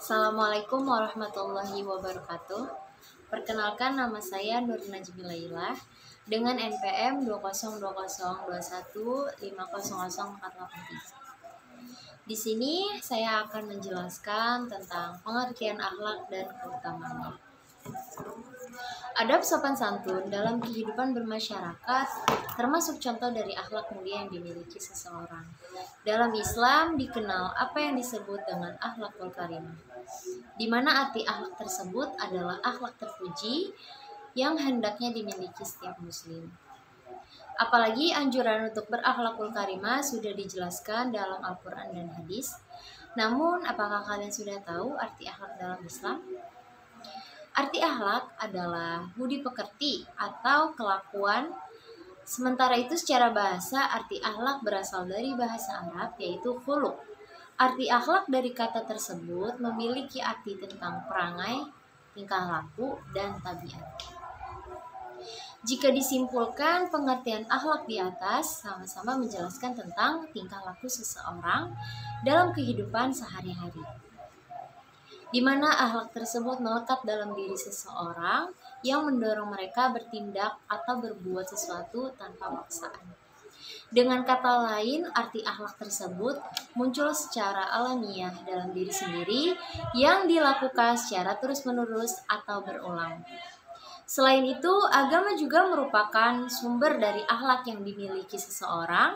Assalamualaikum warahmatullahi wabarakatuh. Perkenalkan, nama saya Nur Najmi Laila dengan NPM 20202150048. Di sini saya akan menjelaskan tentang pengertian akhlak dan keutamaannya. Adab sopan santun dalam kehidupan bermasyarakat termasuk contoh dari akhlak mulia yang dimiliki seseorang. Dalam Islam dikenal apa yang disebut dengan akhlakul karimah, di mana arti akhlak tersebut adalah akhlak terpuji yang hendaknya dimiliki setiap muslim. Apalagi anjuran untuk berakhlakul karimah sudah dijelaskan dalam Al-Quran dan hadis. Namun, apakah kalian sudah tahu arti akhlak dalam Islam? Arti akhlak adalah budi pekerti atau kelakuan. Sementara itu secara bahasa, arti akhlak berasal dari bahasa Arab, yaitu khuluq. Arti akhlak dari kata tersebut memiliki arti tentang perangai, tingkah laku, dan tabiat. Jika disimpulkan, pengertian akhlak di atas sama-sama menjelaskan tentang tingkah laku seseorang dalam kehidupan sehari-hari, di mana akhlak tersebut melekat dalam diri seseorang yang mendorong mereka bertindak atau berbuat sesuatu tanpa paksaan. Dengan kata lain, arti akhlak tersebut muncul secara alamiah dalam diri sendiri yang dilakukan secara terus-menerus atau berulang. Selain itu, agama juga merupakan sumber dari akhlak yang dimiliki seseorang.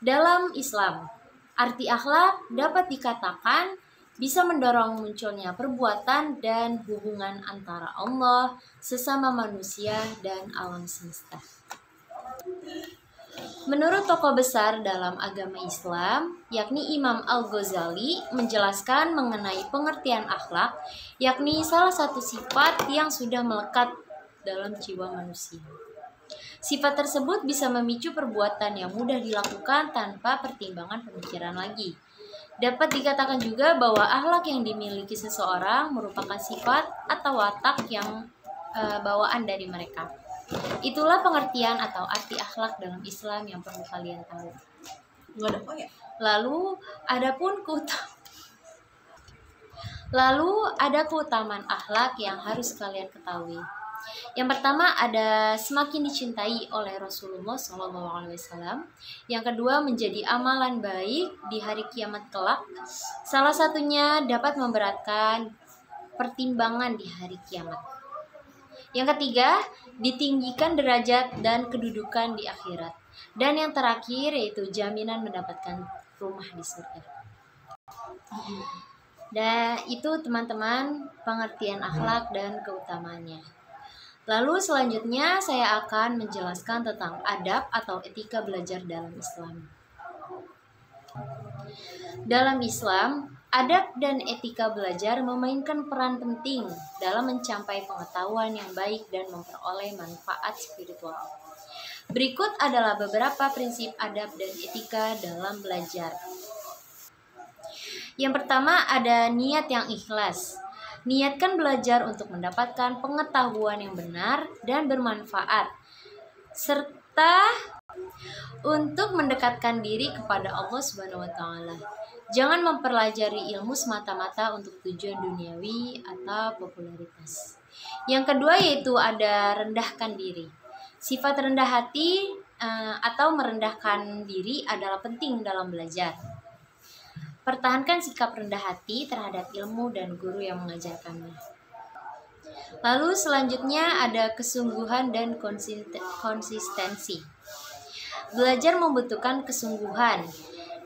Dalam Islam, arti akhlak dapat dikatakan bisa mendorong munculnya perbuatan dan hubungan antara Allah, sesama manusia, dan alam semesta. Menurut tokoh besar dalam agama Islam, yakni Imam Al-Ghazali, menjelaskan mengenai pengertian akhlak, yakni salah satu sifat yang sudah melekat dalam jiwa manusia. Sifat tersebut bisa memicu perbuatan yang mudah dilakukan tanpa pertimbangan pemikiran lagi. Dapat dikatakan juga bahwa akhlak yang dimiliki seseorang merupakan sifat atau watak yang bawaan dari mereka. Itulah pengertian atau arti akhlak dalam Islam yang perlu kalian tahu. Lalu ada keutamaan akhlak yang harus kalian ketahui. Yang pertama ada semakin dicintai oleh Rasulullah SAW. Yang kedua menjadi amalan baik di hari kiamat kelak. Salah satunya dapat memberatkan pertimbangan di hari kiamat. Yang ketiga, ditinggikan derajat dan kedudukan di akhirat. Dan yang terakhir yaitu jaminan mendapatkan rumah di surga. Dan itu teman-teman pengertian akhlak dan keutamaannya. Lalu selanjutnya saya akan menjelaskan tentang adab atau etika belajar dalam Islam. Dalam Islam, adab dan etika belajar memainkan peran penting dalam mencapai pengetahuan yang baik dan memperoleh manfaat spiritual. Berikut adalah beberapa prinsip adab dan etika dalam belajar. Yang pertama ada niat yang ikhlas. Niatkan belajar untuk mendapatkan pengetahuan yang benar dan bermanfaat, serta untuk mendekatkan diri kepada Allah Subhanahu wa Ta'ala. Jangan mempelajari ilmu semata-mata untuk tujuan duniawi atau popularitas. Yang kedua yaitu ada rendahkan diri. Sifat rendah hati atau merendahkan diri adalah penting dalam belajar. Pertahankan sikap rendah hati terhadap ilmu dan guru yang mengajarkannya. Lalu selanjutnya ada kesungguhan dan konsistensi. Belajar membutuhkan kesungguhan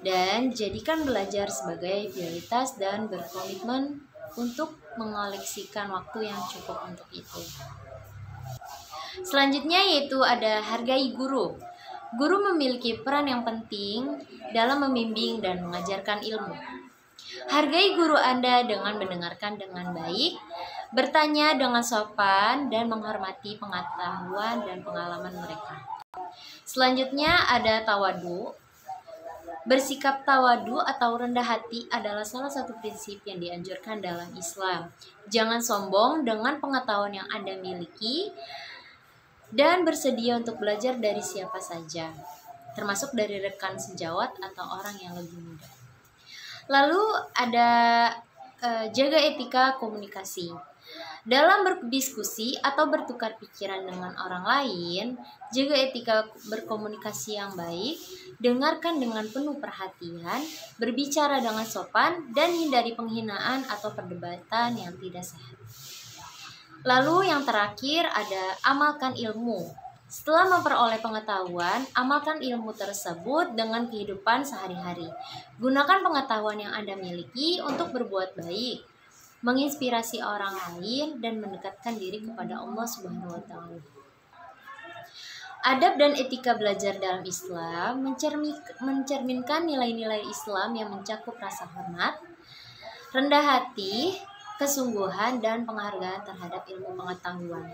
dan jadikan belajar sebagai prioritas dan berkomitmen untuk mengoleksikan waktu yang cukup untuk itu. Selanjutnya yaitu ada hargai guru. Guru memiliki peran yang penting dalam membimbing dan mengajarkan ilmu. Hargai guru Anda dengan mendengarkan dengan baik, bertanya dengan sopan, dan menghormati pengetahuan dan pengalaman mereka. Selanjutnya ada tawadu. Bersikap tawadu atau rendah hati adalah salah satu prinsip yang dianjurkan dalam Islam. Jangan sombong dengan pengetahuan yang Anda miliki dan bersedia untuk belajar dari siapa saja, termasuk dari rekan sejawat atau orang yang lebih muda. Lalu ada jaga etika komunikasi. Dalam berdiskusi atau bertukar pikiran dengan orang lain, jaga etika berkomunikasi yang baik, dengarkan dengan penuh perhatian, berbicara dengan sopan, dan hindari penghinaan atau perdebatan yang tidak sehat. Lalu yang terakhir ada amalkan ilmu. Setelah memperoleh pengetahuan, amalkan ilmu tersebut dengan kehidupan sehari-hari. Gunakan pengetahuan yang Anda miliki untuk berbuat baik, menginspirasi orang lain, dan mendekatkan diri kepada Allah Subhanahu wa Ta'ala. Adab dan etika belajar dalam Islam mencerminkan nilai-nilai Islam yang mencakup rasa hormat, rendah hati, kesungguhan, dan penghargaan terhadap ilmu pengetahuan.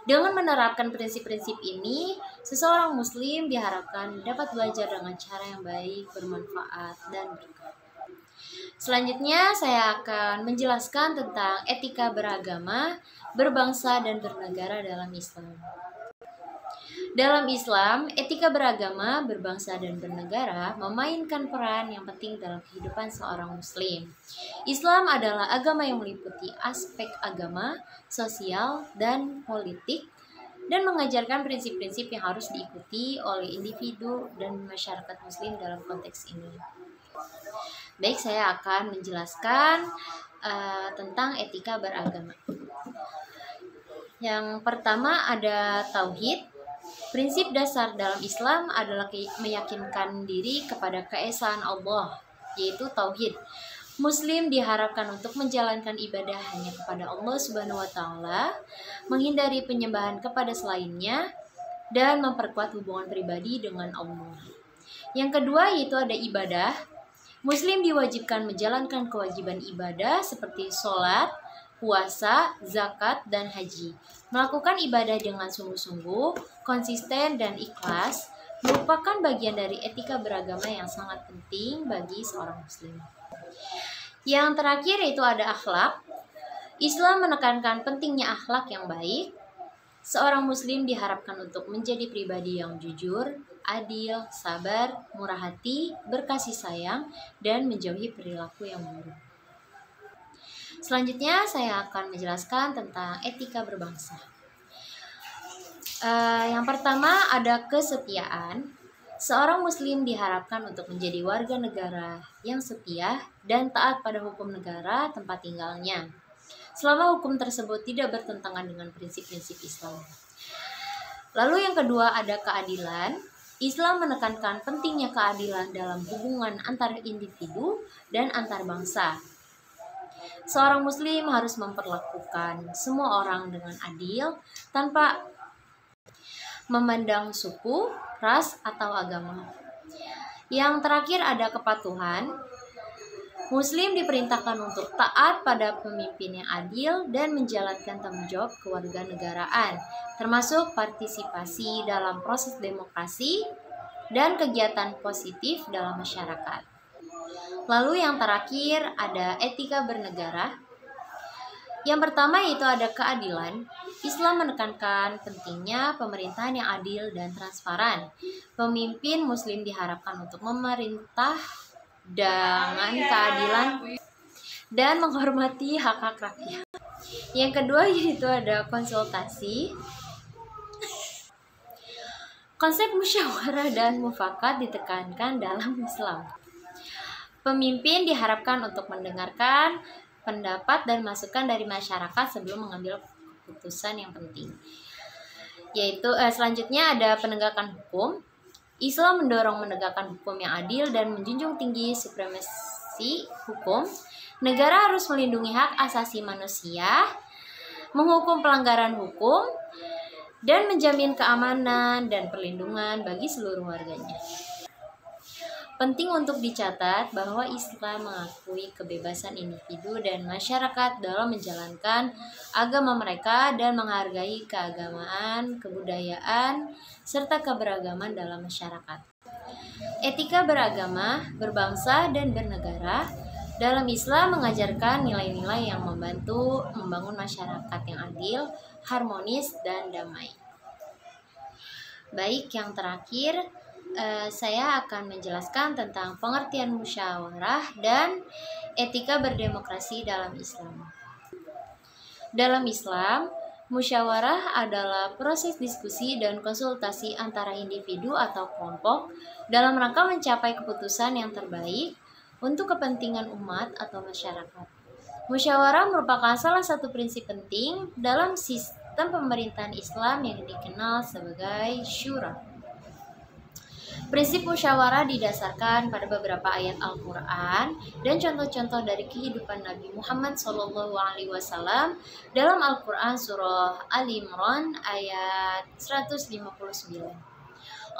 Dengan menerapkan prinsip-prinsip ini, seseorang muslim diharapkan dapat belajar dengan cara yang baik, bermanfaat, dan berkah. Selanjutnya, saya akan menjelaskan tentang etika beragama, berbangsa, dan bernegara dalam Islam. Dalam Islam, etika beragama, berbangsa, dan bernegara memainkan peran yang penting dalam kehidupan seorang muslim. Islam adalah agama yang meliputi aspek agama, sosial, dan politik, dan mengajarkan prinsip-prinsip yang harus diikuti oleh individu dan masyarakat muslim dalam konteks ini. Baik, saya akan menjelaskan tentang etika beragama. Yang pertama ada tauhid. Prinsip dasar dalam Islam adalah meyakinkan diri kepada keesaan Allah, yaitu tauhid. Muslim diharapkan untuk menjalankan ibadah hanya kepada Allah Subhanahu wa Ta'ala, menghindari penyembahan kepada selainnya, dan memperkuat hubungan pribadi dengan Allah. Yang kedua yaitu ada ibadah. Muslim diwajibkan menjalankan kewajiban ibadah seperti sholat, puasa, zakat, dan haji. Melakukan ibadah dengan sungguh-sungguh, konsisten, dan ikhlas merupakan bagian dari etika beragama yang sangat penting bagi seorang muslim. Yang terakhir yaitu ada akhlak. Islam menekankan pentingnya akhlak yang baik. Seorang muslim diharapkan untuk menjadi pribadi yang jujur, adil, sabar, murah hati, berkasih sayang, dan menjauhi perilaku yang buruk. Selanjutnya saya akan menjelaskan tentang etika berbangsa. Yang pertama ada kesetiaan. Seorang muslim diharapkan untuk menjadi warga negara yang setia dan taat pada hukum negara tempat tinggalnya, selama hukum tersebut tidak bertentangan dengan prinsip-prinsip Islam. Lalu yang kedua ada keadilan. Islam menekankan pentingnya keadilan dalam hubungan antar individu dan antar bangsa. Seorang muslim harus memperlakukan semua orang dengan adil tanpa memandang suku, ras, atau agama. Yang terakhir ada kepatuhan. Muslim diperintahkan untuk taat pada pemimpin yang adil dan menjalankan tanggung jawab kewarganegaraan, termasuk partisipasi dalam proses demokrasi dan kegiatan positif dalam masyarakat. Lalu yang terakhir ada etika bernegara. Yang pertama yaitu ada keadilan. Islam menekankan pentingnya pemerintahan yang adil dan transparan. Pemimpin muslim diharapkan untuk memerintah dengan keadilan dan menghormati hak-hak rakyat. Yang kedua yaitu ada konsultasi. Konsep musyawarah dan mufakat ditekankan dalam Islam. Pemimpin diharapkan untuk mendengarkan pendapat dan masukan dari masyarakat sebelum mengambil keputusan yang penting. Selanjutnya ada penegakan hukum. Islam mendorong menegakkan hukum yang adil dan menjunjung tinggi supremasi hukum. Negara harus melindungi hak asasi manusia, menghukum pelanggaran hukum, dan menjamin keamanan dan perlindungan bagi seluruh warganya. Penting untuk dicatat bahwa Islam mengakui kebebasan individu dan masyarakat dalam menjalankan agama mereka dan menghargai keagamaan, kebudayaan, serta keberagaman dalam masyarakat. Etika beragama, berbangsa, dan bernegara dalam Islam mengajarkan nilai-nilai yang membantu membangun masyarakat yang adil, harmonis, dan damai. Baik, yang terakhir saya akan menjelaskan tentang pengertian musyawarah dan Etika berdemokrasi dalam Islam. Dalam Islam, musyawarah adalah proses diskusi dan konsultasi antara individu atau kelompok dalam rangka mencapai keputusan yang terbaik untuk kepentingan umat atau masyarakat. Musyawarah merupakan salah satu prinsip penting dalam sistem pemerintahan Islam yang dikenal sebagai syura. Prinsip musyawarah didasarkan pada beberapa ayat Al-Quran dan contoh-contoh dari kehidupan Nabi Muhammad SAW dalam Al-Quran surah Al-Imran ayat 159.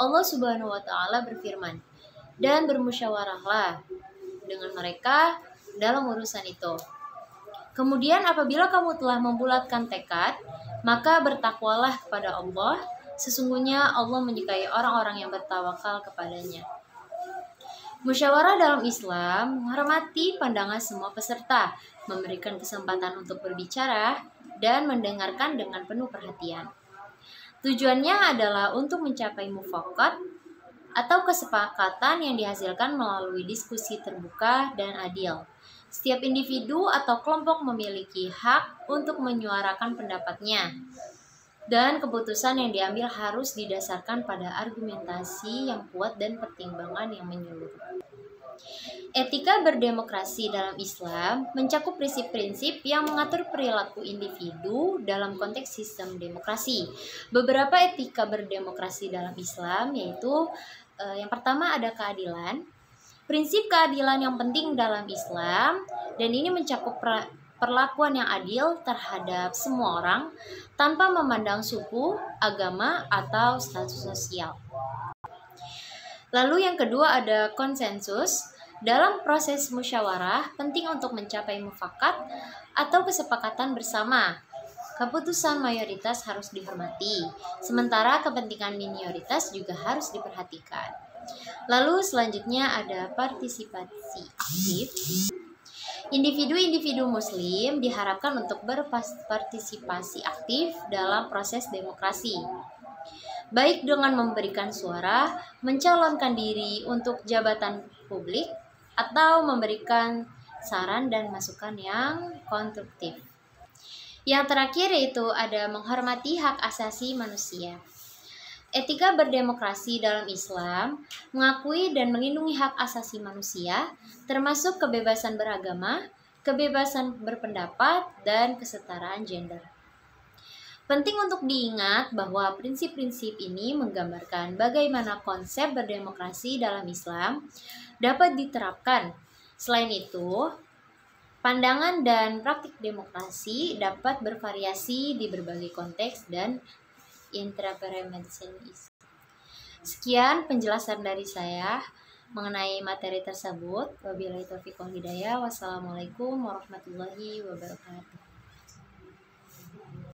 Allah Subhanahu wa Ta'ala berfirman, "Dan bermusyawarahlah dengan mereka dalam urusan itu. Kemudian apabila kamu telah membulatkan tekad, maka bertakwalah kepada Allah. Sesungguhnya Allah menyukai orang-orang yang bertawakal kepadanya." Musyawarah dalam Islam menghormati pandangan semua peserta, memberikan kesempatan untuk berbicara, dan mendengarkan dengan penuh perhatian. Tujuannya adalah untuk mencapai mufakat atau kesepakatan yang dihasilkan melalui diskusi terbuka dan adil. Setiap individu atau kelompok memiliki hak untuk menyuarakan pendapatnya, dan keputusan yang diambil harus didasarkan pada argumentasi yang kuat dan pertimbangan yang menyeluruh. Etika berdemokrasi dalam Islam mencakup prinsip-prinsip yang mengatur perilaku individu dalam konteks sistem demokrasi. Beberapa etika berdemokrasi dalam Islam yaitu yang pertama ada keadilan. Prinsip keadilan yang penting dalam Islam, dan ini mencakup perlakuan yang adil terhadap semua orang tanpa memandang suku, agama, atau status sosial. Lalu yang kedua ada konsensus. Dalam proses musyawarah penting untuk mencapai mufakat atau kesepakatan bersama. Keputusan mayoritas harus dihormati, sementara kepentingan minoritas juga harus diperhatikan. Lalu selanjutnya ada partisipasi aktif. Individu-individu muslim diharapkan untuk berpartisipasi aktif dalam proses demokrasi, baik dengan memberikan suara, mencalonkan diri untuk jabatan publik, atau memberikan saran dan masukan yang konstruktif. Yang terakhir yaitu ada menghormati hak asasi manusia. Etika berdemokrasi dalam Islam mengakui dan melindungi hak asasi manusia, termasuk kebebasan beragama, kebebasan berpendapat, dan kesetaraan gender. Penting untuk diingat bahwa prinsip-prinsip ini menggambarkan bagaimana konsep berdemokrasi dalam Islam dapat diterapkan. Selain itu, pandangan dan praktik demokrasi dapat bervariasi di berbagai konteks dan interpretation. Sekian penjelasan dari saya mengenai materi tersebut. Wabillahi taufiq wal hidayah. Wassalamualaikum warahmatullahi wabarakatuh.